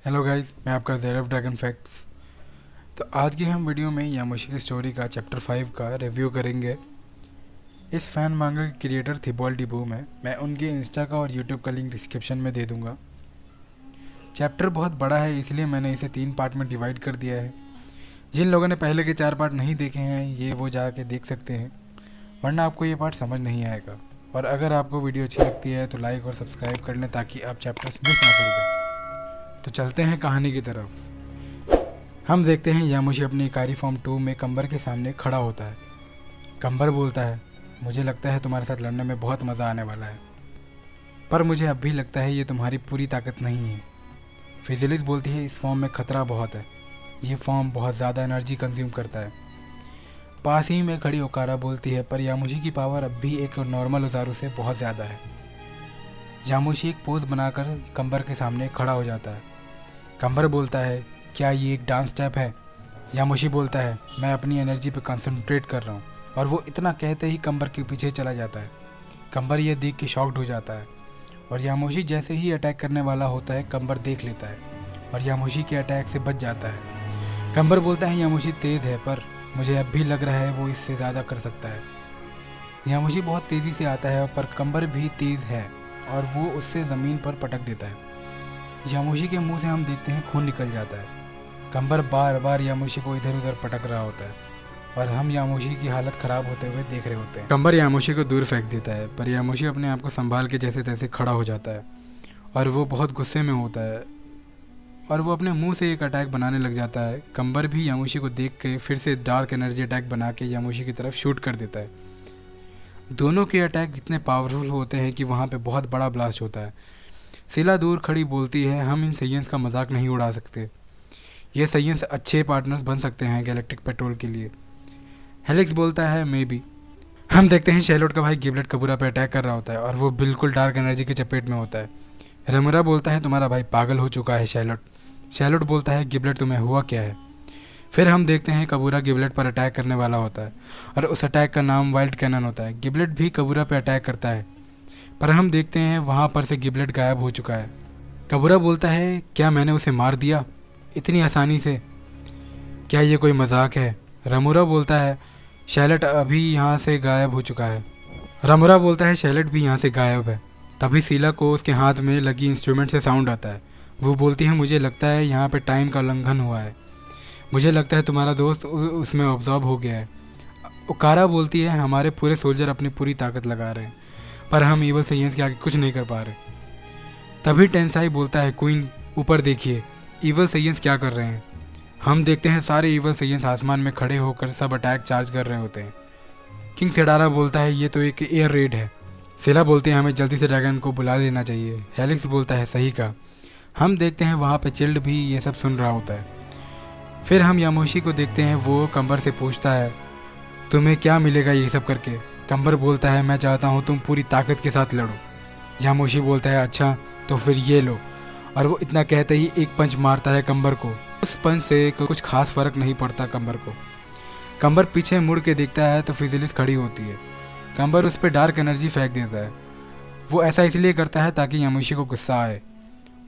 Hello guys, मैं आपका ज़ेर ऑफ ड्रैगन फैक्ट्स। तो आज की हम वीडियो में यामोशी की स्टोरी का चैप्टर 5 का रिव्यू करेंगे। इस फैन मांगा के क्रिएटर थिबॉल्ट बूम है। मैं उनके इंस्टा का और यूट्यूब का लिंक डिस्क्रिप्शन में दे दूंगा। चैप्टर बहुत बड़ा है, इसलिए मैंने इसे 3 पार्ट में डिवाइड कर दिया है। जिन लोगों ने पहले के 4 पार्ट नहीं देखे हैं ये वो जाके देख सकते हैं, वरना आपको ये पार्ट समझ नहीं आएगा। और अगर आपको वीडियो अच्छी लगती है तो लाइक और सब्सक्राइब कर लें ताकि आप चैप्टर्स मिस ना कर दें। तो चलते हैं कहानी की तरफ। हम देखते हैं यामोशी अपनी इकारी फॉर्म 2 में कंबर के सामने खड़ा होता है। कंबर बोलता है, मुझे लगता है तुम्हारे साथ लड़ने में बहुत मज़ा आने वाला है, पर मुझे अब भी लगता है ये तुम्हारी पूरी ताकत नहीं है। फिजिलिस बोलती है, इस फॉर्म में खतरा बहुत है, ये फॉर्म बहुत ज़्यादा एनर्जी कंज्यूम करता है। पास ही में खड़ी ओकारा बोलती है, पर यामोशी की पावर अब भी एक नॉर्मल उजारू से बहुत ज़्यादा है। यामोशी एक पोज बनाकर कंबर के सामने खड़ा हो जाता है। कंबर बोलता है, क्या ये एक डांस स्टेप है? यामोशी बोलता है, मैं अपनी एनर्जी पे कंसंट्रेट कर रहा हूँ। और वो इतना कहते ही कंबर के पीछे चला जाता है। कंबर ये देख के शॉक्ड हो जाता है और यामोशी जैसे ही अटैक करने वाला होता है कंबर देख लेता है और यामोशी के अटैक से बच जाता है। कंबर बोलता है, यामोशी तेज़ है, पर मुझे अब भी लग रहा है वो इससे ज़्यादा कर सकता है। यामोशी बहुत तेज़ी से आता है पर कंबर भी तेज़ है और वो उससे ज़मीन पर पटक देता है। यामोशी के मुंह से हम देखते हैं खून निकल जाता है। कंबर बार बार यामोशी को इधर उधर पटक रहा होता है और हम यामोशी की हालत ख़राब होते हुए देख रहे होते हैं। कंबर यामोशी को दूर फेंक देता है, पर यामोशी अपने आप को संभाल के जैसे तैसे खड़ा हो जाता है और वो बहुत गुस्से में होता है और वो अपने मुंह से एक अटैक बनाने लग जाता है। कंबर भी यामोशी को देख के फिर से डार्क एनर्जी अटैक बना के यामोशी की तरफ शूट कर देता है। दोनों के अटैक इतने पावरफुल होते हैं कि वहाँ पे बहुत बड़ा ब्लास्ट होता है। सिला दूर खड़ी बोलती है, हम इन सैयंस का मजाक नहीं उड़ा सकते, ये सैयंस अच्छे पार्टनर्स बन सकते हैं गैलेक्टिक पेट्रोल के लिए। हेलिक्स बोलता है, मे बी। हम देखते हैं शैलोट का भाई गिबलेट कबूरा पे अटैक कर रहा होता है और वो बिल्कुल डार्क एनर्जी की चपेट में होता है। रमुरा बोलता है, तुम्हारा भाई पागल हो चुका है शैलोट। शैलोट बोलता है, गिबलेट तुम्हें हुआ क्या है? फिर हम देखते हैं कबूरा गिबलेट पर अटैक करने वाला होता है और उस अटैक का नाम वाइल्ड कैनन होता है। गिबलेट भी कबूरा पे अटैक करता है, पर हम देखते हैं वहाँ पर से गिबलेट गायब हो चुका है। कबूरा बोलता है, क्या मैंने उसे मार दिया इतनी आसानी से? क्या ये कोई मजाक है? रमुरा बोलता है, शैलट अभी यहाँ से गायब हो चुका है। रमुरा बोलता है, शैलट भी यहाँ से गायब है। तभी सीला को उसके हाथ में लगी इंस्ट्रूमेंट से साउंड आता है। वो बोलती है, मुझे लगता है यहाँ पे टाइम का उल्लंघन हुआ है, मुझे लगता है तुम्हारा दोस्त उसमें ऑब्जॉर्ब हो गया है। ओकारा बोलती है, हमारे पूरे सोल्जर अपनी पूरी ताकत लगा रहे हैं, पर हम ईवल सैयंस के आगे कुछ नहीं कर पा रहे। तभी टेंसाई बोलता है, क्वीन ऊपर देखिए, ईवल सैयंस क्या कर रहे हैं। हम देखते हैं सारे ईवल सैयंस आसमान में खड़े होकर सब अटैक चार्ज कर रहे होते हैं। किंग सेडारा बोलता है, ये तो एक एयर रेड है। सिला बोलते हैं, हमें जल्दी से ड्रैगन को बुला लेना चाहिए। हेलिक्स बोलता है, सही का। हम देखते हैं वहाँ पे चिल्ड भी ये सब सुन रहा होता है। फिर हम यामोशी को देखते हैं, वो कंबर से पूछता है, तुम्हें क्या मिलेगा ये सब करके? कंबर बोलता है, मैं चाहता हूँ तुम पूरी ताकत के साथ लड़ो। यामोशी बोलता है, अच्छा तो फिर ये लो। और वो इतना कहते ही एक पंच मारता है कंबर को। उस पंच से कुछ खास फर्क नहीं पड़ता कंबर को। कंबर पीछे मुड़ के देखता है तो फिजिलिस खड़ी होती है। कंबर उस पर डार्क एनर्जी फेंक देता है। वो ऐसा इसलिए करता है ताकि यामोशी को गुस्सा आए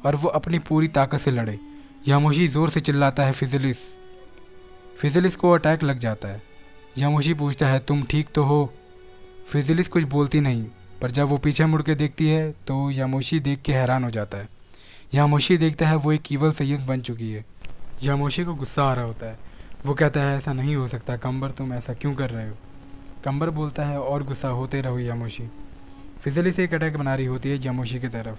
और वो अपनी पूरी ताकत से लड़े। यामोशी ज़ोर से चिल्लाता है, फिजिलिस। फिजिलिस को अटैक लग जाता है। यामोशी पूछता है, तुम ठीक तो हो? फिजिलिस कुछ बोलती नहीं, पर जब वो पीछे मुड़ के देखती है तो यामोशी देख के हैरान हो जाता है। यामोशी देखता है वो एक ईवल सैयंस बन चुकी है। यामोशी को गुस्सा आ रहा होता है। वो कहता है, ऐसा नहीं हो सकता कंबर, तुम ऐसा क्यों कर रहे हो? कंबर बोलता है, और गुस्सा होते रहो यामोशी। फिजिलिस एक अटैक बना रही होती है यामोशी की तरफ।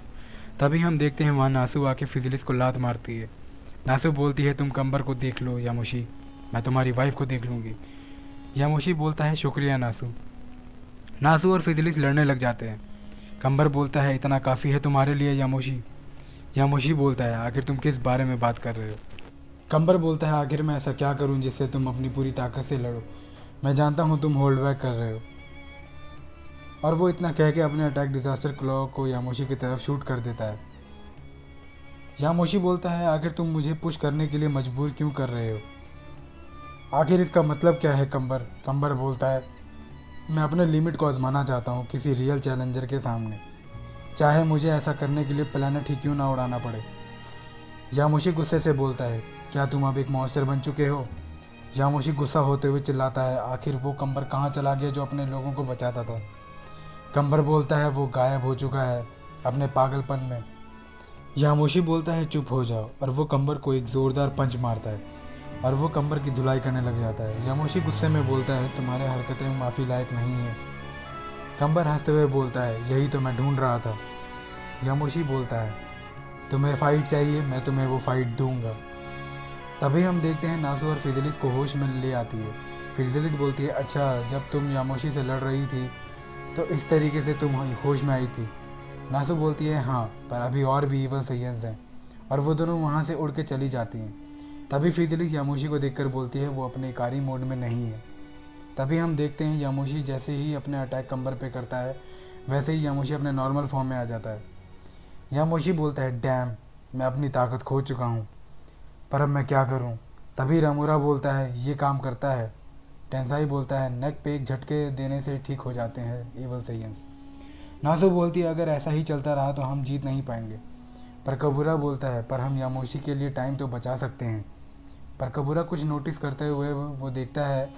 तभी हम देखते हैं वहाँ नासू आके फिजिलिस को लात मारती है। नासू बोलती है, तुम कंबर को देख लो यामोशी, मैं तुम्हारी वाइफ को देख लूँगी। यामोशी बोलता है, शुक्रिया नासू। नासू और फिजिलिस लड़ने लग जाते हैं। कंबर बोलता है, इतना काफ़ी है तुम्हारे लिए यामोशी? यामोशी बोलता है, आखिर तुम किस बारे में बात कर रहे हो? कंबर बोलता है, आखिर मैं ऐसा क्या करूं जिससे तुम अपनी पूरी ताकत से लड़ो? मैं जानता हूं तुम होल्ड बैक कर रहे हो। और वो इतना कह के अपने अटैक डिजास्टर क्लॉ को यामोशी की तरफ शूट कर देता है। यामोशी बोलता है, आखिर तुम मुझे पुश करने के लिए मजबूर क्यों कर रहे हो? आखिर इसका मतलब क्या है कंबर? कंबर बोलता है, मैं अपने लिमिट को आजमाना चाहता हूँ किसी रियल चैलेंजर के सामने, चाहे मुझे ऐसा करने के लिए प्लेनेट ही क्यों ना उड़ाना पड़े। यामोशी गुस्से से बोलता है, क्या तुम अब एक मॉन्स्टर बन चुके हो? यामोशी गुस्सा होते हुए चिल्लाता है, आखिर वो कंबर कहाँ चला गया जो अपने लोगों को बचाता था? कंबर बोलता है, वो गायब हो चुका है अपने पागलपन में। यामोशी बोलता है, चुप हो जाओ, और वो कंबर को एक ज़ोरदार पंच मारता है और वो कंबर की धुलाई करने लग जाता है। यामोशी गुस्से में बोलता है, तुम्हारे हरकतें माफ़ी लायक नहीं है। कंबर हंसते हुए बोलता है, यही तो मैं ढूंढ रहा था। यामोशी बोलता है, तुम्हें फ़ाइट चाहिए, मैं तुम्हें वो फ़ाइट दूंगा। तभी हम देखते हैं नासु और फिजलिस को होश में ले आती है। फिजलिस बोलती है, अच्छा जब तुम यामोशी से लड़ रही थी तो इस तरीके से तुम होश में आई थी? नासु बोलती है, हाँ, पर अभी और भी इवल सैयंस हैं, और वो दोनों वहाँ से उड़ के चली जाती हैं। तभी फिजलिस यामोशी को देखकर बोलती है, वो अपने इकारी मोड में नहीं है। तभी हम देखते हैं यामोशी जैसे ही अपने अटैक कंबर पे करता है वैसे ही यामोशी अपने नॉर्मल फॉर्म में आ जाता है। यामोशी बोलता है, डैम, मैं अपनी ताकत खो चुका हूँ, पर अब मैं क्या करूँ? तभी रमूरा बोलता है, ये काम करता है। टेंसाई बोलता है, नेक पे एक झटके देने से ठीक हो जाते हैं इवल सैयंस। नासु बोलती है, अगर ऐसा ही चलता रहा तो हम जीत नहीं पाएंगे। पर कबूरा बोलता है, पर हम यामोशी के लिए टाइम तो बचा सकते हैं। पर कबूरा कुछ नोटिस करते हुए वो देखता है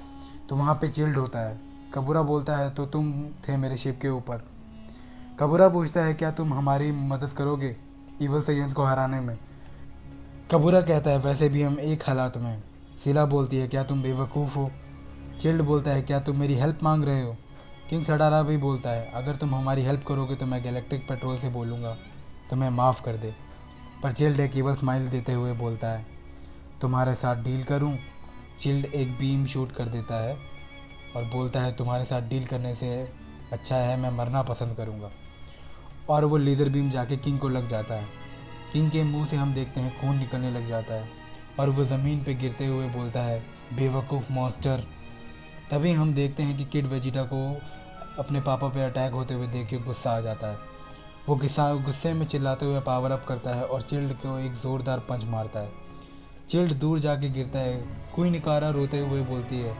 तो वहाँ पे चिल्ड होता है। कबूरा बोलता है, तो तुम थे मेरे शिप के ऊपर। कबूरा पूछता है, क्या तुम हमारी मदद करोगे इवल सैयंस को हराने में? कबूरा कहता है, वैसे भी हम एक हालात में हैं। सिला बोलती है, क्या तुम बेवकूफ़ हो? चिल्ड बोलता है, क्या तुम मेरी हेल्प मांग रहे हो? किंग सडारा भी बोलता है, अगर तुम हमारी हेल्प करोगे तो मैं गैलेक्टिक पेट्रोल से बोलूँगा तुम्हें माफ़ कर दे। पर चिल्ड एक इवल स्माइल देते हुए बोलता है, तुम्हारे साथ डील करूं? चिल्ड एक बीम शूट कर देता है और बोलता है, तुम्हारे साथ डील करने से अच्छा है मैं मरना पसंद करूंगा। और वो लेज़र बीम जाके किंग को लग जाता है। किंग के मुंह से हम देखते हैं खून निकलने लग जाता है और वो ज़मीन पे गिरते हुए बोलता है, बेवकूफ़ मॉन्स्टर। तभी हम देखते हैं कि किड वेजिटा को अपने पापा पे अटैक होते हुए देख के गुस्सा आ जाता है। वो गुस्से में चिल्लाते हुए पावर अप करता है और चिल्ड को एक ज़ोरदार पंच मारता है। चिल्ड दूर जाके गिरता है। क्वीन ओकारा रोते हुए बोलती है,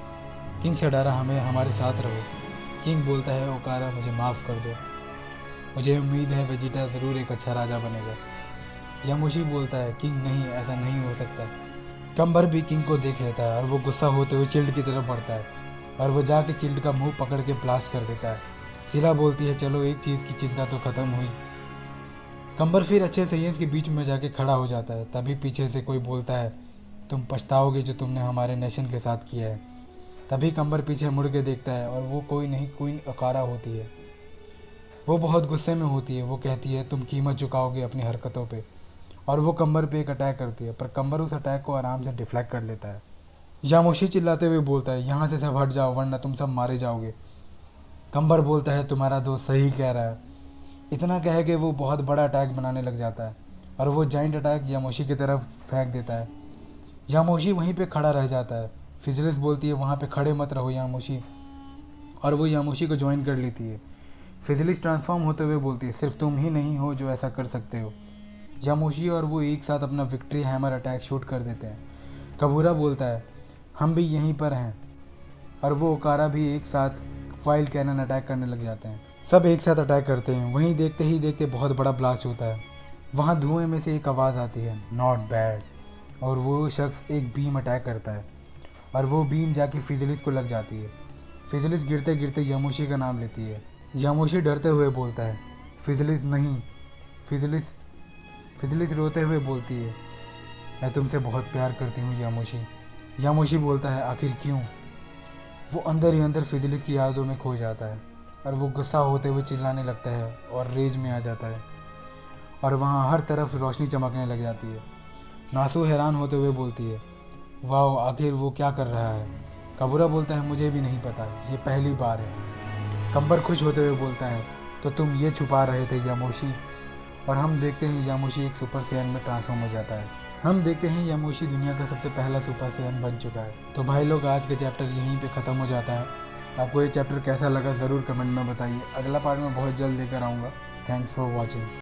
किंग सडारा, हमें हमारे साथ रहो। किंग बोलता है, ओकारा मुझे माफ़ कर दो, मुझे उम्मीद है वेजिटा ज़रूर एक अच्छा राजा बनेगा। यामोशी बोलता है, किंग नहीं, ऐसा नहीं हो सकता। कंबर भी किंग को देख लेता है और वो गुस्सा होते हुए चिल्ड की तरफ बढ़ता है और वो जाके चिल्ड का मुंह पकड़ के ब्लास्ट कर देता है। सिला बोलती है, चलो एक चीज़ की चिंता तो ख़त्म हुई। कंबर फिर अच्छे सैयंस के बीच में जाके खड़ा हो जाता है। तभी पीछे से कोई बोलता है, तुम पछताओगे जो तुमने हमारे नेशन के साथ किया है। तभी कंबर पीछे मुड़ के देखता है और वो कोई नहीं, क्वीन ओकारा होती है। वो बहुत गुस्से में होती है। वो कहती है, तुम कीमत चुकाओगे अपनी हरकतों पे, और वो कंबर पे एक अटैक करती है, पर कंबर उस अटैक को आराम से डिफ्लेक्ट कर लेता है। यामोशी चिल्लाते हुए बोलता है, यहाँ से सब हट जाओ वरना तुम सब मारे जाओगे। कंबर बोलता है, तुम्हारा दोस्त सही कह रहा है। इतना कह के वो बहुत बड़ा अटैक बनाने लग जाता है और वो जाइंट अटैक यामोशी की तरफ फेंक देता है। यामोशी वहीं पे खड़ा रह जाता है। फिजलिस बोलती है, वहाँ पे खड़े मत रहो यामोशी, और वो यामोशी को ज्वाइन कर लेती है। फिजलिस ट्रांसफॉर्म होते हुए बोलती है, सिर्फ तुम ही नहीं हो जो ऐसा कर सकते हो। यामोशी और वो एक साथ अपना विक्ट्री हैमर अटैक शूट कर देते हैं। कबूरा बोलता है, हम भी यहीं पर हैं, और वो ओकारा भी एक साथ वाइल्ड कैनन अटैक करने लग जाते हैं। सब एक साथ अटैक करते हैं। वहीं देखते ही देखते बहुत बड़ा ब्लास्ट होता है। वहाँ धुएं में से एक आवाज़ आती है, नॉट बैड, और वो शख्स एक बीम अटैक करता है और वो बीम जाके फिजलिस को लग जाती है। फिजलिस गिरते गिरते यामोशी का नाम लेती है। यामोशी डरते हुए बोलता है, फिजलिस नहीं। फिजलिस रोते हुए बोलती है, मैं तुमसे बहुत प्यार करती हूँ यामोशी। यामोशी बोलता है, आखिर क्यों? वो अंदर ही अंदर फिजलिस की यादों में खो जाता है और वो गुस्सा होते हुए चिल्लाने लगता है और रेज में आ जाता है और वहाँ हर तरफ रोशनी चमकने लग जाती है। नासु हैरान होते हुए बोलती है, वाह, आखिर वो क्या कर रहा है? कबूरा बोलता है, मुझे भी नहीं पता, ये पहली बार है। कंबर खुश होते हुए बोलता है, तो तुम ये छुपा रहे थे यामोशी? और हम देखते हैं यामोशी एक सुपर सैयन में ट्रांसफॉर्म हो जाता है। हम देखते हैं यामोशी दुनिया का सबसे पहला सुपर सैयन बन चुका है। तो भाई लोग, आज का चैप्टर यहीं पे ख़त्म हो जाता है। आपको ये चैप्टर कैसा लगा ज़रूर कमेंट में बताइए। अगला पार्ट में बहुत जल्द लेकर आऊँगा। Thanks for watching.